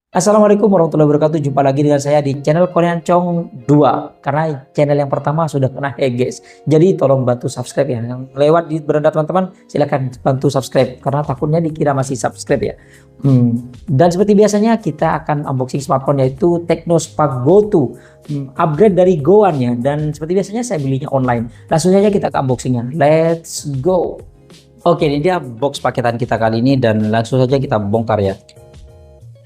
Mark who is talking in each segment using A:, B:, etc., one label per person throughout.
A: Assalamualaikum warahmatullahi wabarakatuh. Jumpa lagi dengan saya di channel Korean Chong 2. Karena channel yang pertama sudah kena hack, guys. Jadi tolong bantu subscribe ya. Yang lewat di beranda teman-teman, silahkan bantu subscribe karena takutnya dikira masih subscribe ya. Dan seperti biasanya kita akan unboxing smartphone yaitu Tecno Spark Go 2. Upgrade dari Go-an ya. Dan seperti biasanya saya belinya online. Langsung saja kita ke unboxingnya. Let's go. Oke, ini dia box paketan kita kali ini dan langsung saja kita bongkar ya.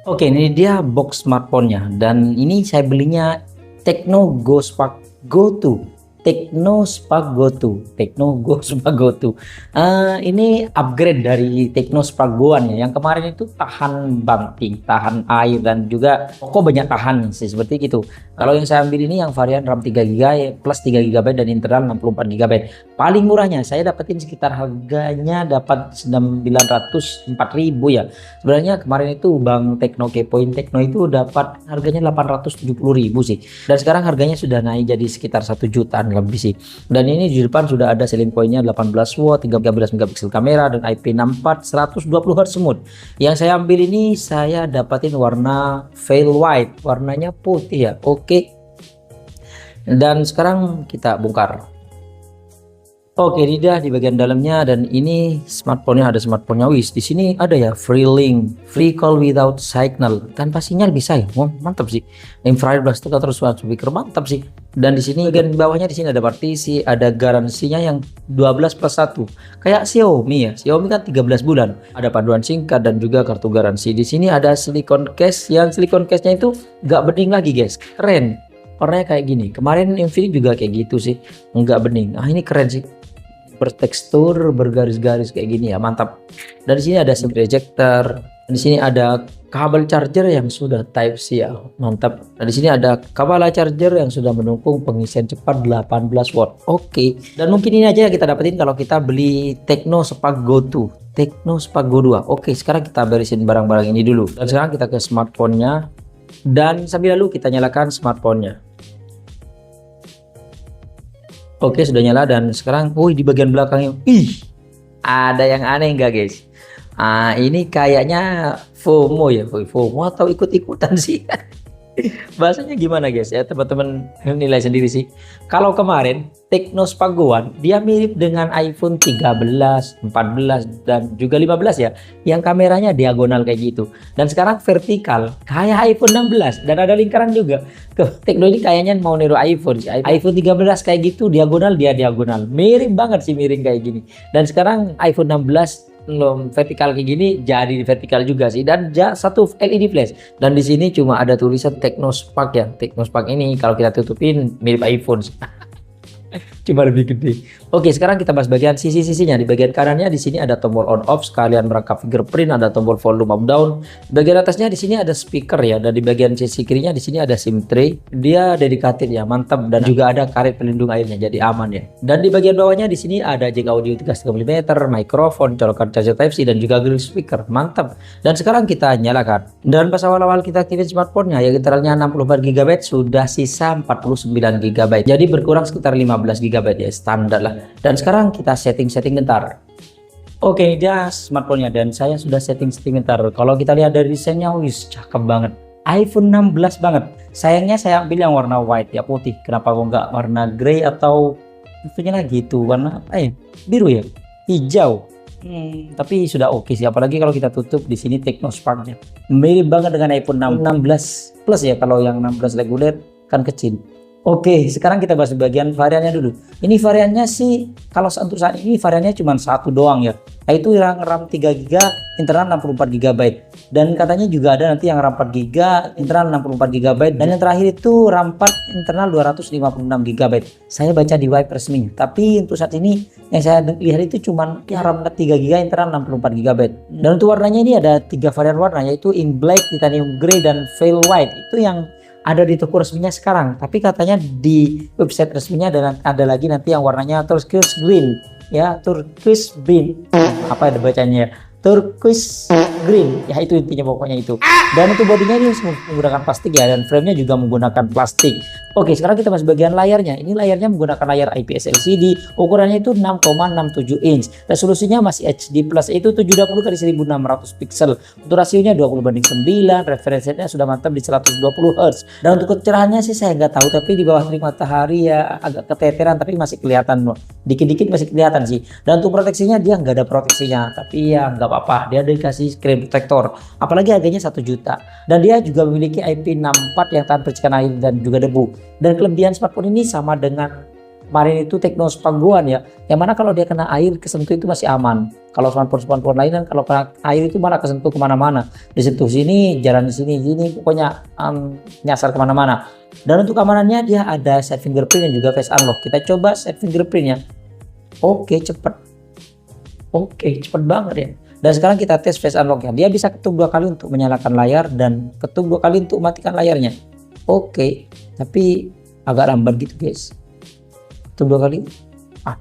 A: Oke, ini dia box smartphone-nya dan ini saya belinya Tecno Go Spark Go 2. Tecno Spark Go 2. Tecno Go Spark Go 2. Ini upgrade dari Tecno Spark Go-an ya. Yang kemarin itu tahan banting, tahan air dan juga kok banyak tahan sih seperti itu. Kalau yang saya ambil ini yang varian RAM 3GB plus 3GB dan internal 64GB. Paling murahnya saya dapetin sekitar harganya dapat 904.000 ya. Sebenarnya kemarin itu Bang Tecno kepoin Tecno itu dapat harganya 870.000 sih. Dan sekarang harganya sudah naik jadi sekitar 1 jutaan lebih sih. Dan ini di depan sudah ada selling pointnya 18 watt, 13 megapiksel kamera dan IP64 120 Hz smooth. Yang saya ambil ini saya dapatin warna veil white, warnanya putih ya. Oke. Dan sekarang kita bongkar. Oke, ini dia di bagian dalamnya dan ini smartphone-nya ada smartphone-nya. Wis, di sini ada ya free link, free call without signal, tanpa sinyal bisa ya. Wah, mantap sih. Infrared blaster atau suara speaker mantap sih. Dan di sini bagian bawahnya di sini ada partisi, ada garansinya yang 12+1. Kayak Xiaomi ya. Xiaomi kan 13 bulan. Ada panduan singkat dan juga kartu garansi. Di sini ada silicone case yang silicone case-nya itu nggak bening lagi, guys. Keren. Warnanya kayak gini. Kemarin Infinix juga kayak gitu sih, nggak bening. Ah, ini keren sih. Bertekstur bergaris-garis kayak gini ya, mantap. Dan di sini ada SIM ejector. Di sini ada kabel charger yang sudah Type C ya, mantap. Dan di sini ada kabel charger yang sudah mendukung pengisian cepat 18 watt. Oke. Dan mungkin ini aja yang kita dapetin kalau kita beli Tecno Spark Go 2. Tecno Spark Go 2. Oke, sekarang kita beresin barang-barang ini dulu. Dan sekarang kita ke smartphone-nya. Dan sambil lalu kita nyalakan smartphone-nya. Oke, sudah nyala dan sekarang di bagian belakangnya ada yang aneh enggak, guys? Ini kayaknya FOMO ya, FOMO atau ikut-ikutan sih. Bahasanya gimana, guys ya, teman-teman nilai sendiri sih. Kalau kemarin Tecno Spark Go-an dia mirip dengan iPhone 13, 14 dan juga 15 ya, yang kameranya diagonal kayak gitu. Dan sekarang vertikal kayak iPhone 16 dan ada lingkaran juga. Tecno ini kayaknya mau niru iPhone sih. iPhone 13 kayak gitu diagonal, dia diagonal. Mirip banget sih, miring kayak gini. Dan sekarang iPhone 16 vertikal kayak gini jadi vertikal juga sih, dan satu LED flash. Dan di sini cuma ada tulisan Tecno Spark ya. Tecno Spark ini kalau kita tutupin mirip iPhone cuma lebih gede. Oke, sekarang kita bahas bagian sisi-sisinya. Di bagian kanannya di sini ada tombol on off sekalian merangkap fingerprint, ada tombol volume up down. Di bagian atasnya di sini ada speaker ya, dan di bagian sisi kirinya di sini ada SIM tray. Dia dedicated ya, mantap, dan juga ada karet pelindung airnya jadi aman ya. Dan di bagian bawahnya di sini ada jack audio 3,5 mm, mikrofon, colokan charger Type C dan juga grill speaker. Mantap. Dan sekarang kita nyalakan. Dan pas awal-awal kita aktifin smartphone-nya ya, internalnya 64GB, sudah sisa 49GB. Jadi berkurang sekitar 15GB ya, standar lah. Dan sekarang kita setting bentar. Oke, dia smartphone-nya dan saya sudah setting bentar. Kalau kita lihat dari desainnya, cakep banget. iPhone 16 banget. Sayangnya saya ambil yang warna white ya, putih. Kenapa kok nggak warna grey atau itunya lagi itu warna apa ya? Biru ya? Hijau. Tapi sudah oke sih, apalagi kalau kita tutup di sini Tecno Spark-nya. Mirip banget dengan iPhone 16 Plus ya, kalau yang 16 reguler kan kecil. Oke, sekarang kita bahas bagian variannya dulu. Ini variannya sih, kalau untuk saat ini variannya cuma satu doang ya, yaitu yang RAM 3GB, internal 64GB. Dan katanya juga ada nanti yang RAM 4GB, internal 64GB. Dan yang terakhir itu RAM 4, internal 256GB. Saya baca di web resmi. Tapi untuk saat ini yang saya lihat itu cuma RAM 3GB, internal 64GB. Dan untuk warnanya ini ada 3 varian warna, yaitu ink black, titanium grey, dan veil white. Itu yang ada di toko resminya sekarang, tapi katanya di website resminya ada lagi nanti yang warnanya turquoise green ya, turquoise green, apa ada bacanya, turquoise green ya, itu intinya pokoknya itu. Dan untuk bodinya ini menggunakan plastik ya, dan framenya juga menggunakan plastik. Oke, sekarang kita masuk bagian layarnya. Ini layarnya menggunakan layar IPS LCD, ukurannya itu 6,67 inch. Resolusinya masih HD+, itu 720 x 1600 pixel. Untuk rasionya 20:9, refresh rate-nya sudah mantap di 120 Hz. Dan untuk kecerahannya sih saya nggak tahu, tapi di bawah terik matahari ya agak keteteran, tapi masih kelihatan loh. Dikit-dikit masih kelihatan sih. Dan untuk proteksinya dia nggak ada proteksinya, tapi ya nggak apa-apa. Dia dikasih screen protector. Apalagi harganya 1 juta. Dan dia juga memiliki IP64 yang tahan percikan air dan juga debu. Dan kelebihan smartphone ini sama dengan kemarin itu Tecnospark Go ya, yang mana kalau dia kena air kesentuh itu masih aman. Kalau smartphone lain kan kalau kena air itu malah kesentuh kemana-mana, disentuh sini, jalan di sini, pokoknya nyasar kemana-mana. Dan untuk keamanannya dia ada set fingerprint dan juga face unlock. Kita coba set fingerprintnya. Oke, cepet banget ya. Dan sekarang kita tes face unlocknya. Dia bisa ketuk 2 kali untuk menyalakan layar dan ketuk 2 kali untuk matikan layarnya. Oke, tapi agak lambat gitu guys. Ketuk 2 kali.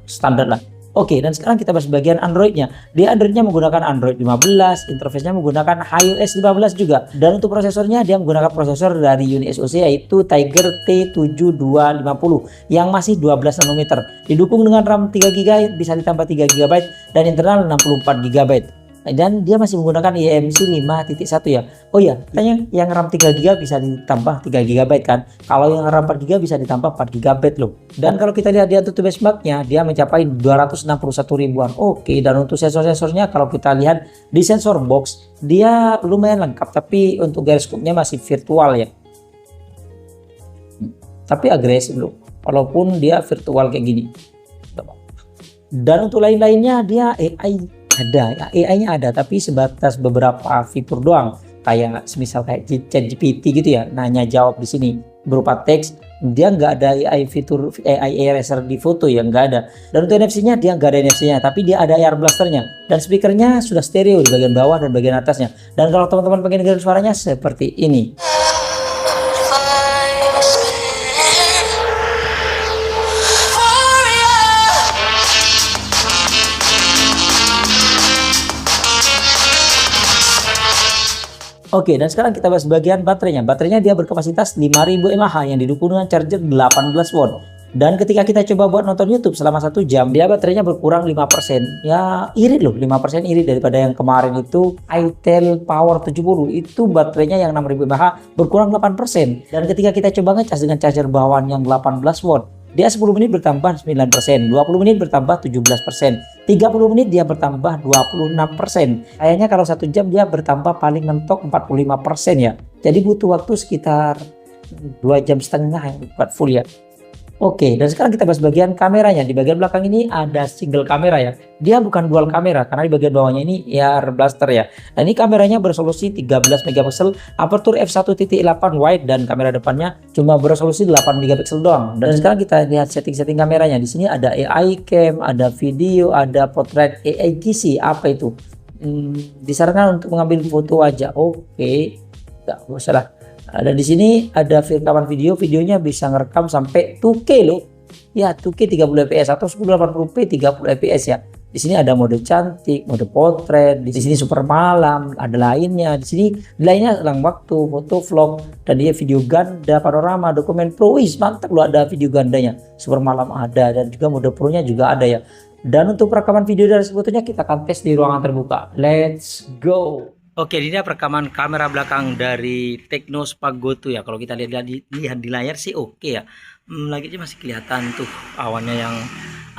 A: Standar lah. Oke, dan sekarang kita bahas bagian Androidnya. Dia Androidnya menggunakan Android 15, interface-nya menggunakan iOS 15 juga. Dan untuk prosesornya dia menggunakan prosesor dari unit SoC yaitu Tiger T7250 yang masih 12 nanometer. Didukung dengan RAM 3 GB, bisa ditambah 3 GB dan internal 64 GB. Dan dia masih menggunakan eMMC 5.1 ya. Oh ya, katanya yang RAM 3 GB bisa ditambah 3 GB kan. Kalau yang RAM 4 GB bisa ditambah 4 GB loh. Dan kalau kita lihat di AnTuTu benchmarknya, dia mencapai 261 ribuan. Oke, dan untuk sensor-sensornya kalau kita lihat di sensor box, dia lumayan lengkap, tapi untuk gyroscope-nya masih virtual ya. Tapi agresif loh, walaupun dia virtual kayak gini. Dan untuk lain-lainnya dia AI-nya ada, tapi sebatas beberapa fitur doang, kayak semisal kayak ChatGPT gitu ya, nanya jawab di sini berupa teks. Dia nggak ada fitur AI eraser di foto ya, nggak ada. Dan untuk NFC-nya dia nggak ada NFC-nya, tapi dia ada AR blasternya. Dan speakernya sudah stereo di bagian bawah dan bagian atasnya. Dan kalau teman-teman pengen dengar suaranya seperti ini. Oke, dan sekarang kita bahas bagian baterainya. Baterainya dia berkapasitas 5000 mAh yang didukung dengan charger 18 watt. Dan ketika kita coba buat nonton YouTube selama 1 jam, dia baterainya berkurang 5%. Ya, irit loh, 5% irit daripada yang kemarin itu itel Power 70. Itu baterainya yang 6000 mAh berkurang 8%. Dan ketika kita coba ngecas dengan charger bawaan yang 18 watt, dia 10 menit bertambah 9%, 20 menit bertambah 17%, 30 menit dia bertambah 26%. Kayaknya kalau 1 jam dia bertambah paling mentok 45% ya. Jadi butuh waktu sekitar 2,5 jam buat full ya. Oke, dan sekarang kita bahas bagian kameranya. Di bagian belakang ini ada single kamera ya. Dia bukan dual kamera karena di bagian bawahnya ini AR blaster ya. Nah, ini kameranya beresolusi 13 megapiksel, aperture f1.8 wide, dan kamera depannya cuma beresolusi 8 megapiksel doang. Dan sekarang kita lihat setting-setting kameranya. Di sini ada AI cam, ada video, ada portrait AIGC. Apa itu? Disarankan untuk mengambil foto wajah. Oke, nggak usah lah. Dan di sini ada rekaman videonya bisa ngerekam sampai 2K loh. Ya, 2K 30 fps atau 1080p 30 fps ya. Di sini ada mode cantik, mode potret, di sini super malam, ada lainnya. Di sini lainnya selang waktu, foto vlog, dan dia video ganda, panorama, dokumen pro. Wih, mantap loh, ada video gandanya. Super malam ada, dan juga mode pro-nya juga ada ya. Dan untuk perekaman video dan fotonya kita akan tes di ruangan terbuka. Let's go. Oke, ini dia perekaman kamera belakang dari Tecnospark Go ya. Kalau kita lihat di layar sih oke ya. Lagi masih kelihatan tuh awannya yang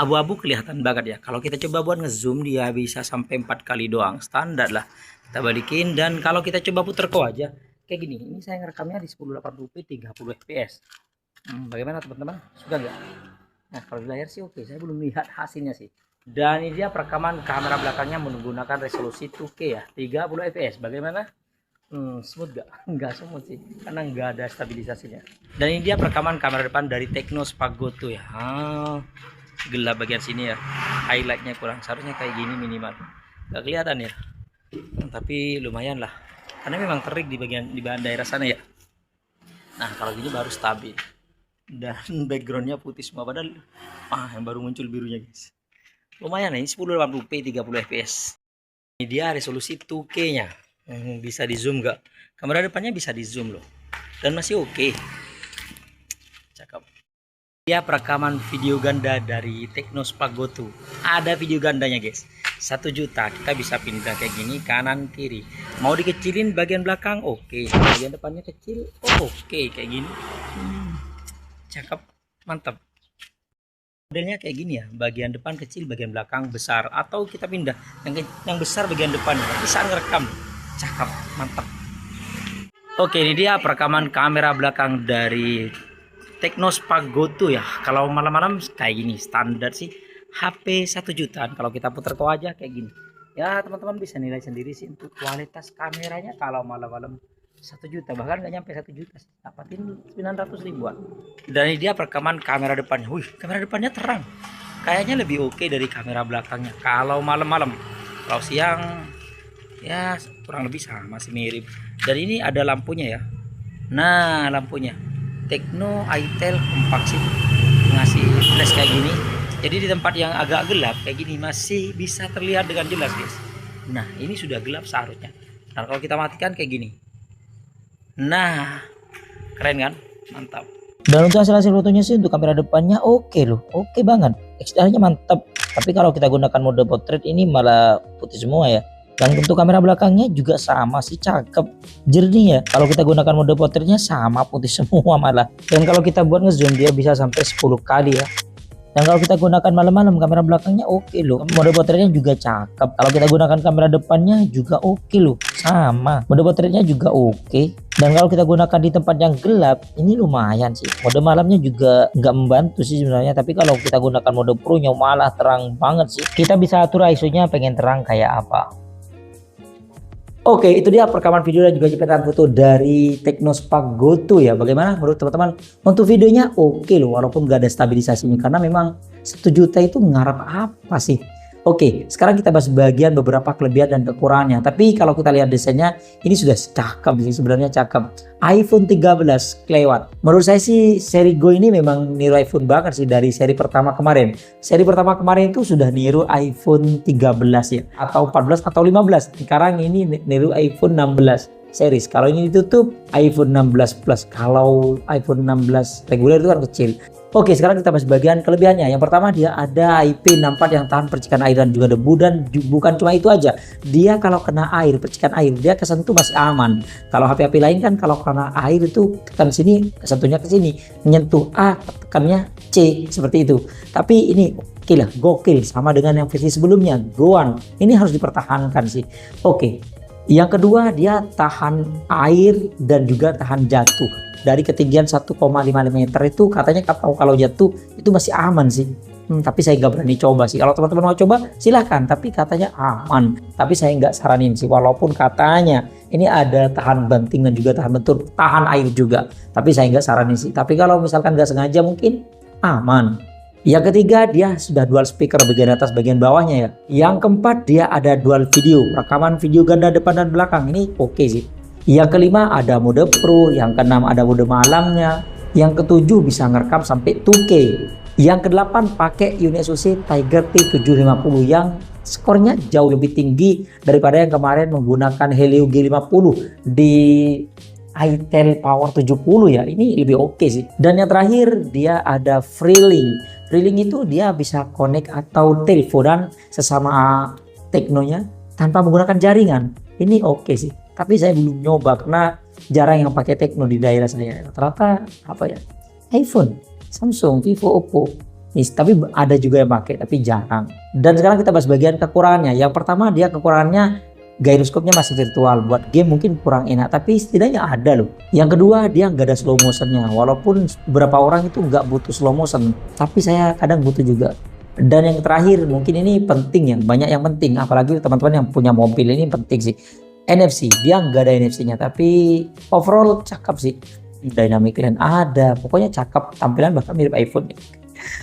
A: abu-abu, kelihatan banget ya. Kalau kita coba buat ngezoom dia bisa sampai 4 kali doang, standar lah. Kita balikin, dan kalau kita coba puter ke wajah kayak gini. Ini saya ngerekamnya di 1080p 30 fps. Bagaimana teman-teman? Suka nggak? Nah, kalau di layar sih oke. Saya belum lihat hasilnya sih. Dan ini dia perekaman kamera belakangnya menggunakan resolusi 2K ya, 30 fps. Bagaimana? Smooth gak? Enggak smooth sih, karena nggak ada stabilisasinya. Dan ini dia perekaman kamera depan dari Tecnospark Go ya. Gelap bagian sini ya, highlightnya kurang, seharusnya kayak gini minimal. Gak kelihatan ya, tapi lumayan lah, karena memang terik di bagian daerah sana ya. Nah, kalau gini baru stabil. Dan backgroundnya putih semua, padahal yang baru muncul birunya guys. Lumayan nih, 1080p 30 fps. Ini dia resolusi 2K nya. Bisa di zoom gak? Kamera depannya bisa di zoom loh, dan masih oke. dia perekaman video ganda dari Technospark Go2. Ada video gandanya guys, 1 juta. Kita bisa pindah kayak gini kanan kiri. Mau dikecilin bagian belakang, oke. Bagian depannya kecil, oke. Kayak gini, cakep, mantap. Modelnya kayak gini ya, bagian depan kecil, bagian belakang besar. Atau kita pindah yang besar bagian depan, tapi saat ngerekam cakep, mantap. Oke, ini dia perekaman kamera belakang dari Technospark Go2 ya. Kalau malam-malam kayak gini standar sih, HP 1 jutaan. Kalau kita putar ke wajah kayak gini ya, teman-teman bisa nilai sendiri sih untuk kualitas kameranya. Kalau malam-malam 1 juta, bahkan nggak nyampe 1 juta, dapatin 900 ribuan. Dan ini dia perekaman kamera depannya. Wih, kamera depannya terang, kayaknya lebih oke dari kamera belakangnya kalau malam-malam. Kalau siang ya kurang lebih sama sih, mirip. Dan ini ada lampunya ya. Nah, lampunya Tekno itel kompak sih, ngasih flash kayak gini. Jadi di tempat yang agak gelap kayak gini masih bisa terlihat dengan jelas guys. Nah, ini sudah gelap seharusnya. Nah, kalau kita matikan kayak gini, nah keren kan, mantap. Dan untuk hasil fotonya sih untuk kamera depannya oke loh, oke banget, XDR-nya mantap. Tapi kalau kita gunakan mode portrait ini malah putih semua ya. Dan untuk kamera belakangnya juga sama sih, cakep, jernih ya. Kalau kita gunakan mode portraitnya sama putih semua malah. Dan kalau kita buat ngezoom dia bisa sampai 10 kali ya. Dan kalau kita gunakan malam-malam kamera belakangnya oke loh. Mode portraitnya juga cakep. Kalau kita gunakan kamera depannya juga oke loh, sama. Mode portraitnya juga oke. Dan kalau kita gunakan di tempat yang gelap ini lumayan sih. Mode malamnya juga nggak membantu sih sebenarnya. Tapi kalau kita gunakan mode pro nya malah terang banget sih. Kita bisa atur ISO-nya pengen terang kayak apa. Oke, itu dia perekaman video dan juga jepretan foto dari Technospark Go2 ya. Bagaimana menurut teman-teman? Untuk videonya oke loh, walaupun gak ada stabilisasinya, karena memang 1 juta itu ngarap apa sih? Oke, sekarang kita bahas bagian beberapa kelebihan dan kekurangannya. Tapi kalau kita lihat desainnya, ini sudah cakep sih, sebenarnya cakep. iPhone 13 kelewat. Menurut saya sih seri Go ini memang niru iPhone banget sih dari seri pertama kemarin. Seri pertama kemarin itu sudah niru iPhone 13 ya, atau 14 atau 15. Sekarang ini niru iPhone 16 series. Kalau ini ditutup iPhone 16 Plus. Kalau iPhone 16 reguler itu kan kecil. Oke, sekarang kita bahas bagian kelebihannya. Yang pertama, dia ada IP64 yang tahan percikan air dan juga debu. Dan bukan cuma itu aja, dia kalau kena air, percikan air, dia kesentuh masih aman. Kalau HP-HP lain kan kalau kena air itu tekan sini, kesentuhnya ke sini, menyentuh A, tekannya C, seperti itu. Tapi ini gila, gokil, sama dengan yang versi sebelumnya, Go1. Ini harus dipertahankan sih. Oke. Yang kedua, dia tahan air dan juga tahan jatuh. Dari ketinggian 1,5 meter itu katanya kalau jatuh itu masih aman sih. Tapi saya nggak berani coba sih. Kalau teman-teman mau coba silahkan, tapi katanya aman. Tapi saya nggak saranin sih, walaupun katanya ini ada tahan banting dan juga tahan bentur, tahan air juga. Tapi saya nggak saranin sih. Tapi kalau misalkan nggak sengaja mungkin aman. Yang ketiga, dia sudah dual speaker bagian atas bagian bawahnya ya. Yang keempat, dia ada dual video, rekaman video ganda depan dan belakang. Ini oke sih. Yang kelima, ada mode pro. Yang keenam, ada mode malamnya. Yang ketujuh, bisa ngerekam sampai 2K. Yang kedelapan, pakai unit SoC Tiger T750 yang skornya jauh lebih tinggi daripada yang kemarin menggunakan Helio G50 di itel Power 70 ya. Ini lebih oke sih. Dan yang terakhir, dia ada Freelink. Freelink itu dia bisa connect atau teleponan sesama Teknonya tanpa menggunakan jaringan. Ini oke sih. Tapi saya belum nyoba karena jarang yang pakai Tekno di daerah saya. Rata-rata apa ya? iPhone, Samsung, Vivo, Oppo. Tapi ada juga yang pakai tapi jarang. Dan sekarang kita bahas bagian kekurangannya. Yang pertama, dia kekurangannya gyroskopnya masih virtual. Buat game mungkin kurang enak, tapi setidaknya ada loh. Yang kedua, dia nggak ada slow motionnya. Walaupun beberapa orang itu nggak butuh slow motion, tapi saya kadang butuh juga. Dan yang terakhir, mungkin ini penting ya, banyak yang penting. Apalagi teman-teman yang punya mobil, ini penting sih. NFC, dia nggak ada NFC-nya, tapi overall cakep sih. Dynamic lens ada, pokoknya cakep, tampilan bahkan mirip iPhone.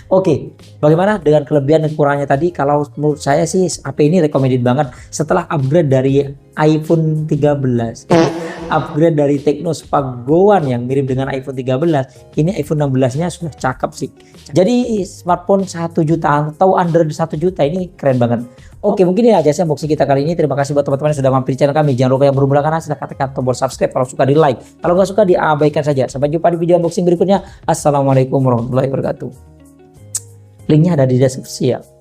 A: Oke, bagaimana dengan kelebihan dan kurangnya tadi? Kalau menurut saya sih HP ini recommended banget setelah upgrade dari iPhone 13. upgrade dari Tecno Spark Go One yang mirip dengan iPhone 13. Ini iPhone 16-nya sudah cakep sih. Jadi smartphone 1 juta atau under 1 juta ini keren banget. Oke, mungkin ini aja sih unboxing kita kali ini. Terima kasih buat teman-teman yang sudah mampir di channel kami. Jangan lupa yang belum berlangganan silahkan tekan tombol subscribe. Kalau suka di like, kalau nggak suka diabaikan saja. Sampai jumpa di video unboxing berikutnya. Assalamualaikum warahmatullahi wabarakatuh. Linknya ada di deskripsi ya.